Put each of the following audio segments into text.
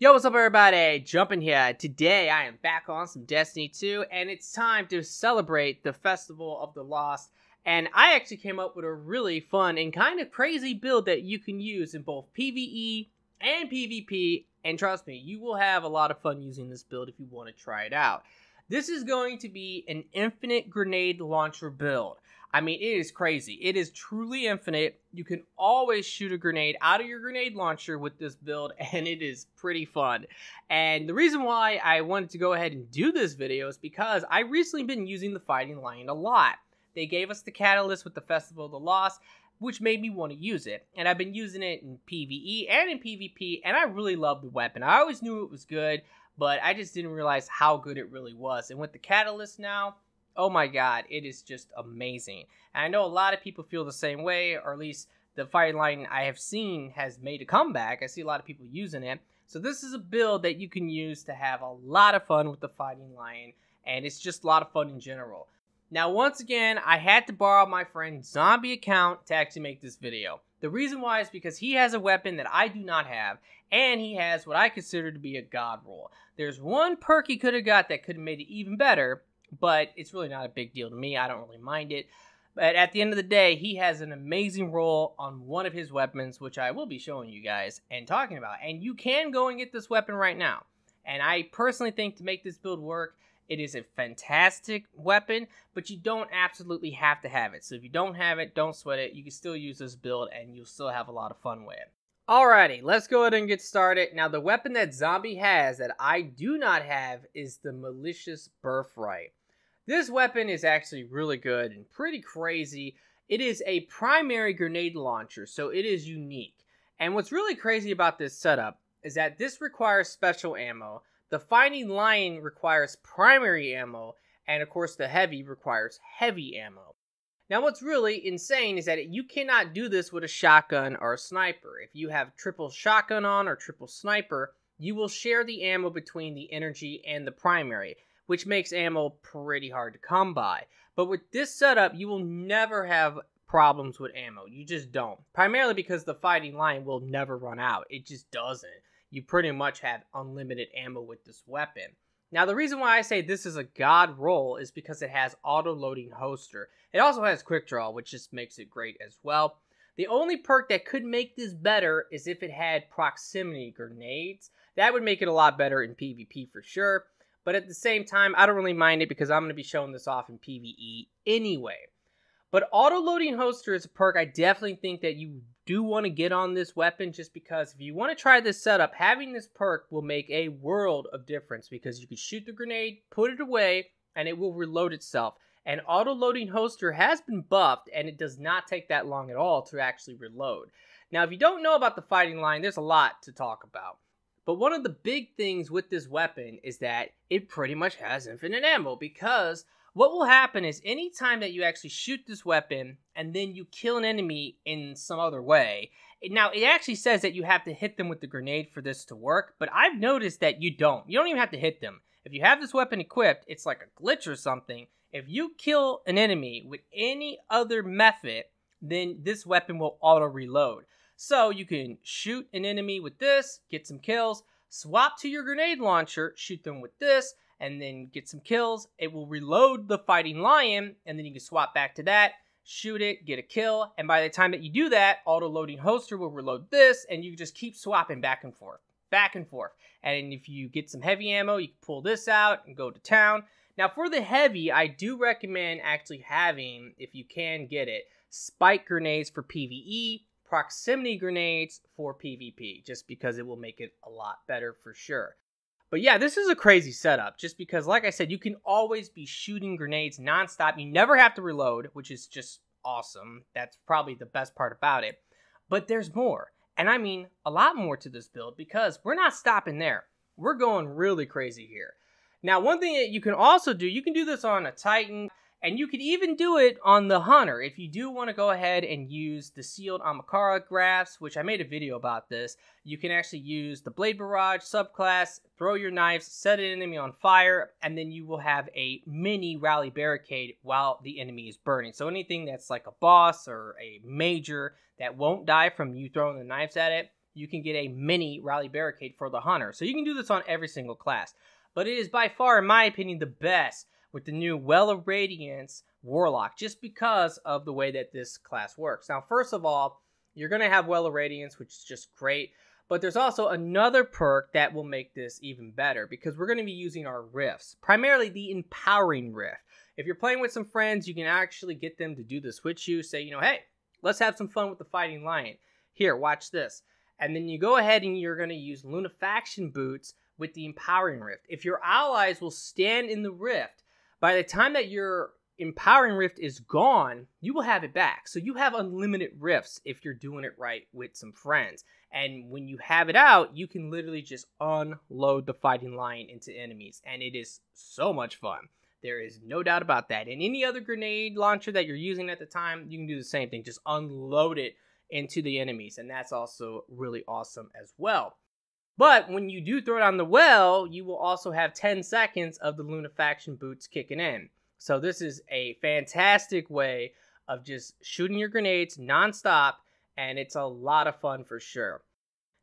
Yo, what's up everybody? Jumpin' here. Today I am back on some Destiny 2 and it's time to celebrate the Festival of the Lost. And I actually came up with a really fun and kind of crazy build that you can use in both PvE and PvP. And trust me, you will have a lot of fun using this build if you want to try it out. This is going to be an infinite grenade launcher build. I mean, it is crazy. It is truly infinite. You can always shoot a grenade out of your grenade launcher with this build, and it is pretty fun. And the reason why I wanted to go ahead and do this video is because I recently been using the Fighting Lion a lot. They gave us the catalyst with the Festival of the Lost, which made me want to use it. And I've been using it in PvE and in PvP, and I really love the weapon. I always knew it was good, but I just didn't realize how good it really was. And with the catalyst now, oh my god, it is just amazing. And I know a lot of people feel the same way, or at least the Fighting Lion I have seen has made a comeback. I see a lot of people using it. So this is a build that you can use to have a lot of fun with the Fighting Lion, and it's just a lot of fun in general. Now, once again, I had to borrow my friend's zombie account to actually make this video. The reason why is because he has a weapon that I do not have, and he has what I consider to be a god roll. There's one perk he could have got that could have made it even better, but it's really not a big deal to me. I don't really mind it. But at the end of the day, he has an amazing roll on one of his weapons, which I will be showing you guys and talking about. And you can go and get this weapon right now. And I personally think to make this build work, it is a fantastic weapon, but you don't absolutely have to have it. So if you don't have it, don't sweat it. You can still use this build and you'll still have a lot of fun with it. Alrighty, let's go ahead and get started. Now, the weapon that Zombie has that I do not have is the Malicious Birthright. This weapon is actually really good and pretty crazy. It is a primary grenade launcher, so it is unique. And what's really crazy about this setup is that this requires special ammo. The Fighting Lion requires primary ammo, and of course the Heavy requires heavy ammo. Now what's really insane is that you cannot do this with a shotgun or a sniper. If you have triple shotgun on or triple sniper, you will share the ammo between the energy and the primary, which makes ammo pretty hard to come by. But with this setup, you will never have problems with ammo. You just don't. Primarily because the Fighting Lion will never run out. It just doesn't. You pretty much have unlimited ammo with this weapon. Now, the reason why I say this is a god roll is because it has auto-loading holster. It also has quick draw, which just makes it great as well. The only perk that could make this better is if it had proximity grenades. That would make it a lot better in PvP for sure. But at the same time, I don't really mind it because I'm going to be showing this off in PvE anyway. But auto-loading holster is a perk I definitely think that you do want to get on this weapon, just because if you want to try this setup, having this perk will make a world of difference, because you can shoot the grenade, put it away, and it will reload itself. And auto-loading holster has been buffed, and it does not take that long at all to actually reload. Now, if you don't know about the Fighting Lion, there's a lot to talk about. But one of the big things with this weapon is that it pretty much has infinite ammo, because what will happen is anytime that you actually shoot this weapon and then you kill an enemy in some other way, now it actually says that you have to hit them with the grenade for this to work, but I've noticed that you don't. You don't even have to hit them. If you have this weapon equipped, it's like a glitch or something. If you kill an enemy with any other method, then this weapon will auto-reload. So you can shoot an enemy with this, get some kills, swap to your grenade launcher, shoot them with this, and then get some kills. It will reload the Fighting Lion, and then you can swap back to that, shoot it, get a kill, and by the time that you do that, auto-loading holster will reload this, and you just keep swapping back and forth, back and forth. And if you get some heavy ammo, you can pull this out and go to town. Now for the heavy, I do recommend actually having, if you can get it, spike grenades for PvE, proximity grenades for PvP, just because it will make it a lot better for sure. But yeah, this is a crazy setup, just because, like I said, you can always be shooting grenades nonstop. You never have to reload, which is just awesome. That's probably the best part about it. But there's more, and I mean a lot more to this build, because we're not stopping there. We're going really crazy here. Now, one thing that you can also do, you can do this on a Titan, and you could even do it on the Hunter if you do want to go ahead and use the sealed Amakara graphs, which I made a video about this. You can actually use the Blade Barrage subclass, throw your knives, set an enemy on fire, and then you will have a mini rally barricade while the enemy is burning. So anything that's like a boss or a major that won't die from you throwing the knives at it, you can get a mini rally barricade for the hunter. So you can do this on every single class. But it is by far, in my opinion, the best with the new Well of Radiance Warlock, just because of the way that this class works. Now, first of all, you're going to have Well of Radiance, which is just great. But there's also another perk that will make this even better, because we're going to be using our rifts, primarily the Empowering Rift. If you're playing with some friends, you can actually get them to do this with you. Say, hey, let's have some fun with the Fighting Lion. Here, watch this. And then you go ahead and you're going to use Lunafaction Boots with the Empowering Rift. If your allies will stand in the rift, by the time that your Empowering Rift is gone, you will have it back. So you have unlimited rifts if you're doing it right with some friends. And when you have it out, you can literally just unload the Fighting Lion into enemies. And it is so much fun. There is no doubt about that. And any other grenade launcher that you're using at the time, you can do the same thing. Just unload it into the enemies. And that's also really awesome as well. But when you do throw it on the well, you will also have 10 seconds of the Lunafaction Boots kicking in. So this is a fantastic way of just shooting your grenades nonstop, and it's a lot of fun for sure.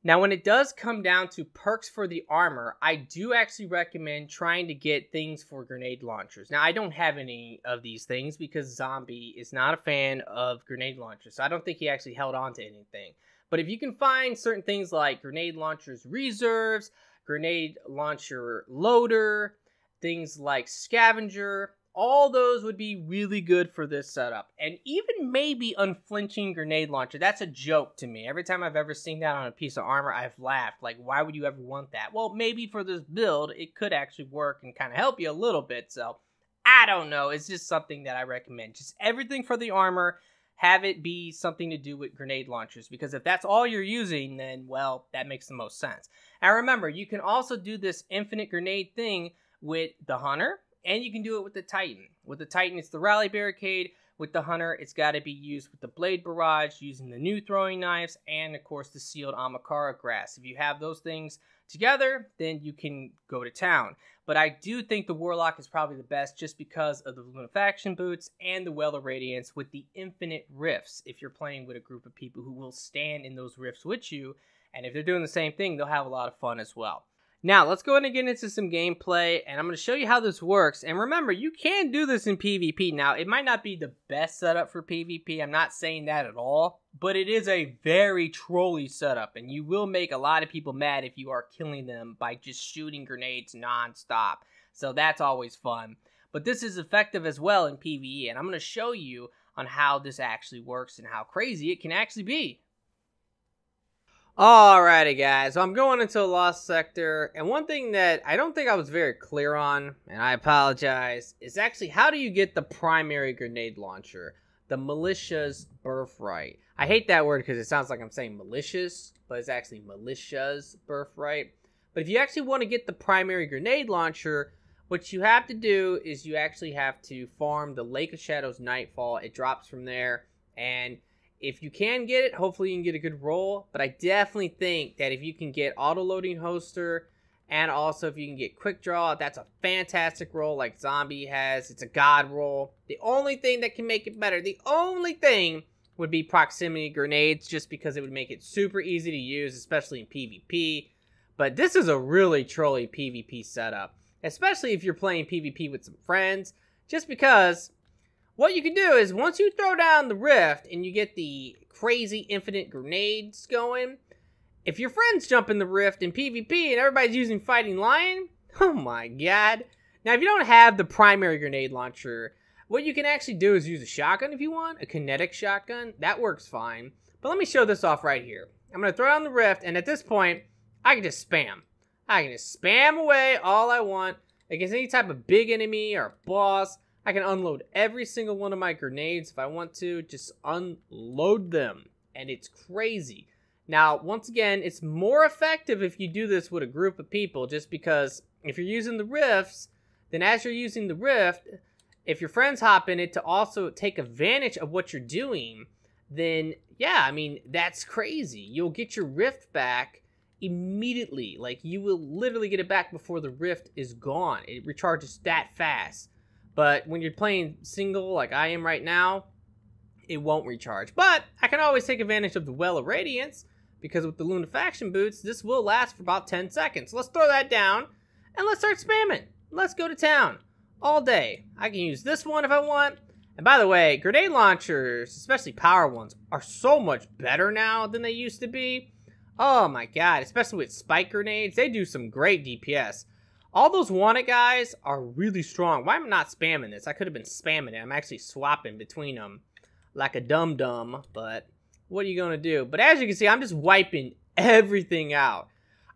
Now, when it does come down to perks for the armor, I do actually recommend trying to get things for grenade launchers. Now, I don't have any of these things because Zombie is not a fan of grenade launchers, so I don't think he actually held on to anything. But if you can find certain things like grenade launchers reserves, grenade launcher loader, things like scavenger, all those would be really good for this setup. And even maybe unflinching grenade launcher. That's a joke to me. Every time I've ever seen that on a piece of armor, I've laughed. Like, why would you ever want that? Well, maybe for this build, it could actually work and kind of help you a little bit. So, I don't know. It's just something that I recommend. Just everything for the armor, have it be something to do with grenade launchers. Because if that's all you're using, then, well, that makes the most sense. And remember, you can also do this infinite grenade thing with the Hunter. And you can do it with the Titan. With the Titan, it's the Rally Barricade. With the Hunter, it's got to be used with the Blade Barrage, using the new throwing knives, and of course the sealed Amakara grass. If you have those things together, then you can go to town. But I do think the Warlock is probably the best just because of the Lunafaction Boots and the Well of Radiance with the infinite rifts. If you're playing with a group of people who will stand in those rifts with you, and if they're doing the same thing, they'll have a lot of fun as well. Now, let's go ahead and get into some gameplay, and I'm going to show you how this works. And remember, you can do this in PvP. Now, it might not be the best setup for PvP. I'm not saying that at all. But it is a very trolly setup, and you will make a lot of people mad if you are killing them by just shooting grenades non-stop. So that's always fun. But this is effective as well in PvE, and I'm going to show you on how this actually works and how crazy it can actually be. Alrighty guys, so I'm going into a lost sector, and one thing that I don't think I was very clear on, and I apologize, is actually how do you get the primary grenade launcher, the militia's birthright. I hate that word because it sounds like I'm saying malicious, but it's actually militia's birthright. But if you actually want to get the primary grenade launcher, what you have to do is you actually have to farm the Lake of Shadows Nightfall. It drops from there, and if you can get it, hopefully you can get a good roll. But I definitely think that if you can get auto-loading hoster, and also if you can get quick draw, that's a fantastic roll like Zombie has. It's a god roll. The only thing that can make it better, the only thing would be proximity grenades, just because it would make it super easy to use, especially in PvP. But this is a really trolly PvP setup, especially if you're playing PvP with some friends, just because what you can do is, once you throw down the rift and you get the crazy infinite grenades going, if your friends jump in the rift in PvP and everybody's using Fighting Lion, oh my god. Now, if you don't have the primary grenade launcher, what you can actually do is use a shotgun if you want, a kinetic shotgun. That works fine. But let me show this off right here. I'm going to throw down the rift, and at this point, I can just spam. I can just spam away all I want against any type of big enemy or boss. I can unload every single one of my grenades if I want to. Just unload them. And it's crazy. Now, once again, it's more effective if you do this with a group of people. Just because if you're using the rifts, then as you're using the rift, if your friends hop in it to also take advantage of what you're doing, then yeah, I mean, that's crazy. You'll get your rift back immediately. Like, you will literally get it back before the rift is gone. It recharges that fast. But when you're playing single like I am right now, it won't recharge. But I can always take advantage of the Well of Radiance, because with the Lunafaction boots, this will last for about 10 seconds. Let's throw that down, and let's start spamming. Let's go to town all day. I can use this one if I want. And by the way, grenade launchers, especially power ones, are so much better now than they used to be. Oh my god, especially with spike grenades, they do some great DPS. All those wanted guys are really strong. Why am I not spamming this? I could have been spamming it. I'm actually swapping between them like a dum-dum, but what are you going to do? But as you can see, I'm just wiping everything out.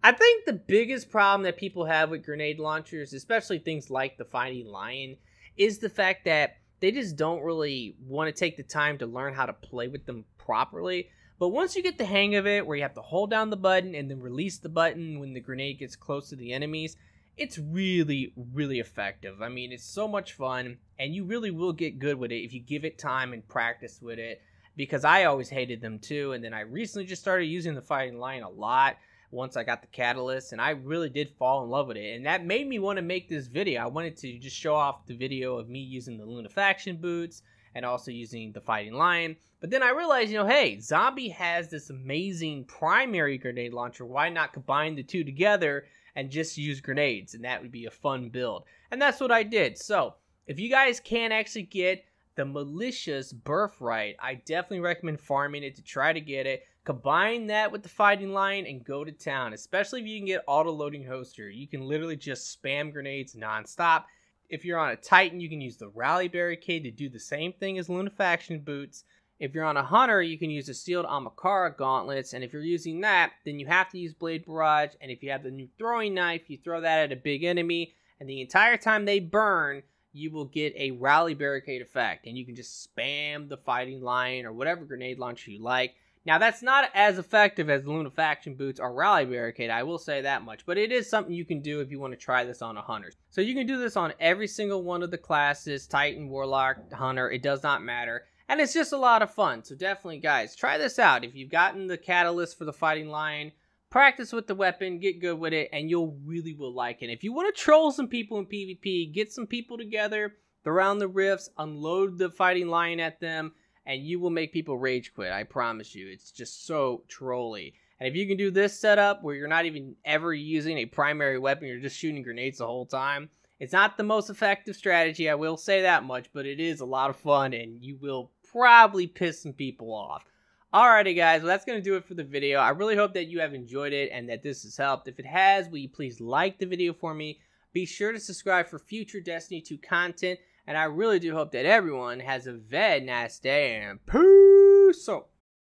I think the biggest problem that people have with grenade launchers, especially things like the Fighting Lion, is the fact that they just don't really want to take the time to learn how to play with them properly. But once you get the hang of it, where you have to hold down the button and then release the button when the grenade gets close to the enemies, it's really, really effective. I mean, it's so much fun, and you really will get good with it if you give it time and practice with it, because I always hated them too, and then I recently just started using the Fighting Lion a lot once I got the catalyst, and I really did fall in love with it, and that made me want to make this video. I wanted to just show off the video of me using the Lunafaction boots and also using the Fighting Lion, but then I realized, you know, hey, Zombie has this amazing primary grenade launcher. Why not combine the two together and just use grenades? And that would be a fun build. And that's what I did. So if you guys can actually get the Malicious Birthright, I definitely recommend farming it to try to get it. Combine that with the Fighting Lion and go to town, especially if you can get auto-loading Hoster. You can literally just spam grenades non-stop. If you're on a Titan, you can use the Rally Barricade to do the same thing as Lunafaction boots. If you're on a Hunter, you can use the Sealed Amakara Gauntlets, and if you're using that, then you have to use Blade Barrage, and if you have the new throwing knife, you throw that at a big enemy, and the entire time they burn, you will get a Rally Barricade effect, and you can just spam the Fighting Lion or whatever grenade launcher you like. Now, that's not as effective as the Lunafaction boots or Rally Barricade, I will say that much, but it is something you can do if you want to try this on a Hunter. So you can do this on every single one of the classes, Titan, Warlock, Hunter, it does not matter. And it's just a lot of fun, so definitely, guys, try this out. If you've gotten the catalyst for the Fighting Lion, practice with the weapon, get good with it, and you'll really will like it. If you want to troll some people in PvP, get some people together, throw on the rifts, unload the Fighting Lion at them, and you will make people rage quit, I promise you. It's just so trolly. And if you can do this setup where you're not even ever using a primary weapon, you're just shooting grenades the whole time, it's not the most effective strategy, I will say that much, but it is a lot of fun, and you will probably piss some people off. Alrighty, guys, well, that's going to do it for the video. I really hope that you have enjoyed it and that this has helped. If it has, will you please like the video for me? Be sure to subscribe for future Destiny 2 content, and I really do hope that everyone has a very nice day, and peace out.